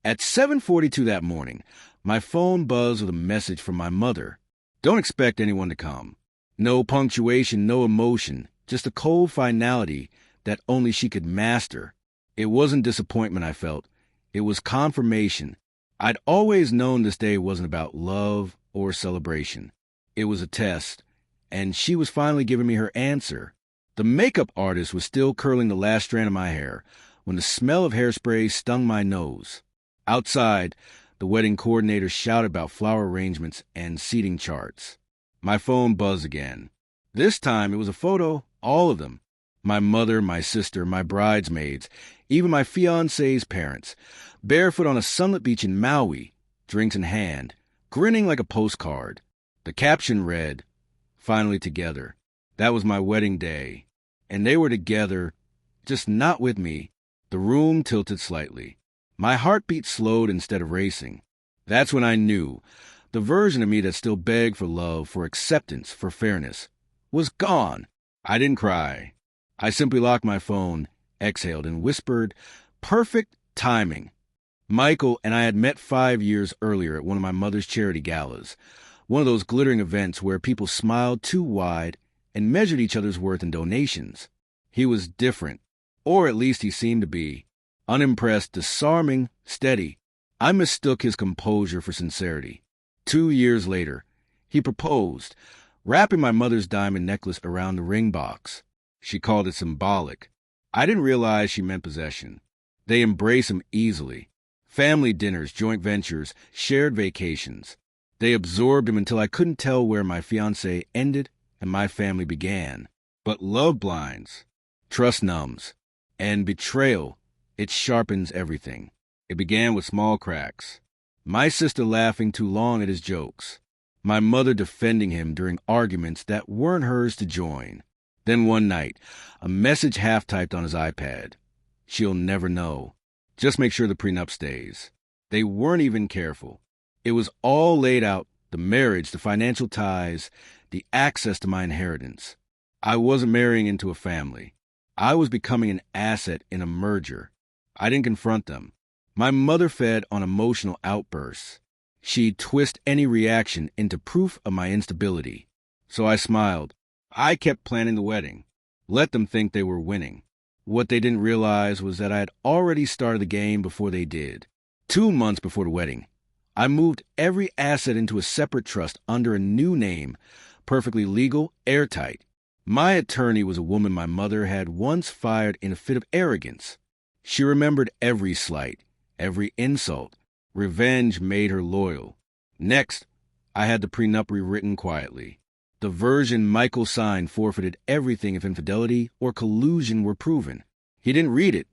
At 7:42 that morning, my phone buzzed with a message from my mother. Don't expect anyone to come. No punctuation, no emotion, just a cold finality that only she could master. It wasn't disappointment I felt. It was confirmation. I'd always known this day wasn't about love or celebration. It was a test, and she was finally giving me her answer. The makeup artist was still curling the last strand of my hair when the smell of hairspray stung my nose. Outside, the wedding coordinator shouted about flower arrangements and seating charts. My phone buzzed again. This time it was a photo, all of them. My mother, my sister, my bridesmaids, even my fiancé's parents, barefoot on a sunlit beach in Maui, drinks in hand, grinning like a postcard. The caption read, "Finally together." That was my wedding day. And they were together, just not with me. The room tilted slightly. My heartbeat slowed instead of racing. That's when I knew the version of me that still begged for love, for acceptance, for fairness, was gone. I didn't cry. I simply locked my phone, exhaled, and whispered, "Perfect timing." Michael and I had met 5 years earlier at one of my mother's charity galas, one of those glittering events where people smiled too wide and measured each other's worth in donations. He was different, or at least he seemed to be. Unimpressed, disarming, steady. I mistook his composure for sincerity. 2 years later, he proposed, wrapping my mother's diamond necklace around the ring box. She called it symbolic. I didn't realize she meant possession. They embrace him easily. Family dinners, joint ventures, shared vacations. They absorbed him until I couldn't tell where my fiancé ended and my family began. But love blinds, trust numbs, and betrayal, it sharpens everything. It began with small cracks. My sister laughing too long at his jokes. My mother defending him during arguments that weren't hers to join. Then one night, a message half-typed on his iPad. "She'll never know. Just make sure the prenup stays." They weren't even careful. It was all laid out, the marriage, the financial ties, the access to my inheritance. I wasn't marrying into a family. I was becoming an asset in a merger. I didn't confront them. My mother fed on emotional outbursts. She'd twist any reaction into proof of my instability. So I smiled. I kept planning the wedding. Let them think they were winning. What they didn't realize was that I had already started the game before they did. 2 months before the wedding, I moved every asset into a separate trust under a new name, perfectly legal, airtight. My attorney was a woman my mother had once fired in a fit of arrogance. She remembered every slight, every insult. Revenge made her loyal. Next, I had the prenup rewritten quietly. The version Michael signed forfeited everything if infidelity or collusion were proven. He didn't read it.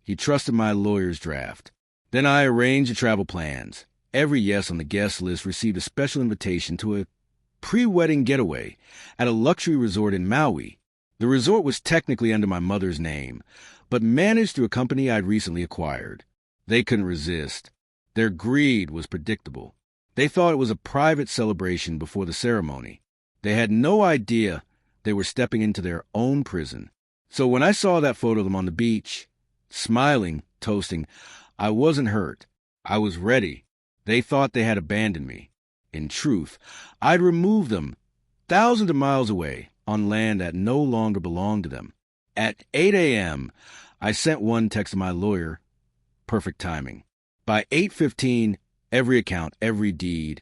He trusted my lawyer's draft. Then I arranged the travel plans. Every yes on the guest list received a special invitation to a pre-wedding getaway at a luxury resort in Maui. The resort was technically under my mother's name, but managed through a company I'd recently acquired. They couldn't resist. Their greed was predictable. They thought it was a private celebration before the ceremony. They had no idea they were stepping into their own prison. So when I saw that photo of them on the beach, smiling, toasting, I wasn't hurt. I was ready. They thought they had abandoned me. In truth, I'd removed them thousands of miles away on land that no longer belonged to them. At 8 a.m., I sent one text to my lawyer. Perfect timing. By 8:15, every account, every deed,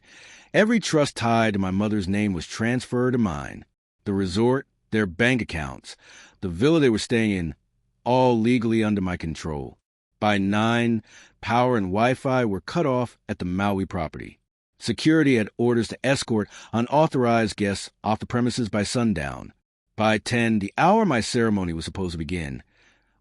every trust tied to my mother's name was transferred to mine. The resort, their bank accounts, the villa they were staying in, all legally under my control. By 9, power and Wi-Fi were cut off at the Maui property. Security had orders to escort unauthorized guests off the premises by sundown. By 10, the hour my ceremony was supposed to begin,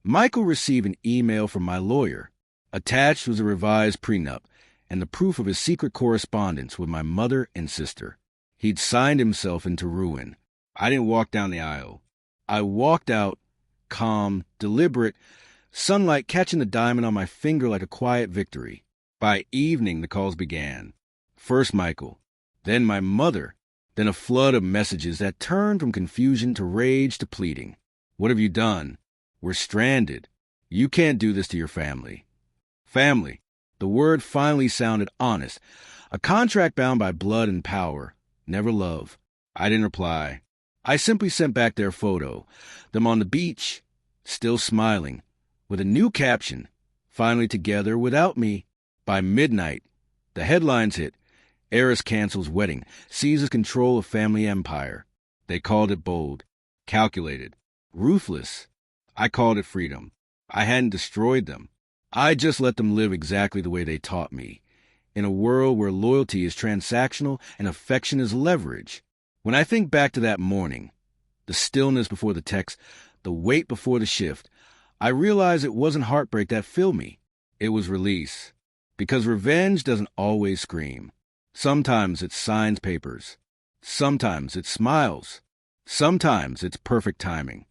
Michael received an email from my lawyer. Attached was a revised prenup and the proof of his secret correspondence with my mother and sister. He'd signed himself into ruin. I didn't walk down the aisle. I walked out, calm, deliberate, sunlight catching the diamond on my finger like a quiet victory. By evening, the calls began. First Michael, then my mother, then a flood of messages that turned from confusion to rage to pleading. What have you done? We're stranded. You can't do this to your family. Family. The word finally sounded honest. A contract bound by blood and power, never love. I didn't reply. I simply sent back their photo, them on the beach, still smiling, with a new caption, finally together without me. By midnight, the headlines hit. Heiress cancels wedding, seizes control of family empire. They called it bold, calculated, ruthless. I called it freedom. I hadn't destroyed them. I just let them live exactly the way they taught me, in a world where loyalty is transactional and affection is leverage. When I think back to that morning, the stillness before the text, the wait before the shift, I realize it wasn't heartbreak that filled me. It was release. Because revenge doesn't always scream. Sometimes it signs papers. Sometimes it smiles. Sometimes it's perfect timing.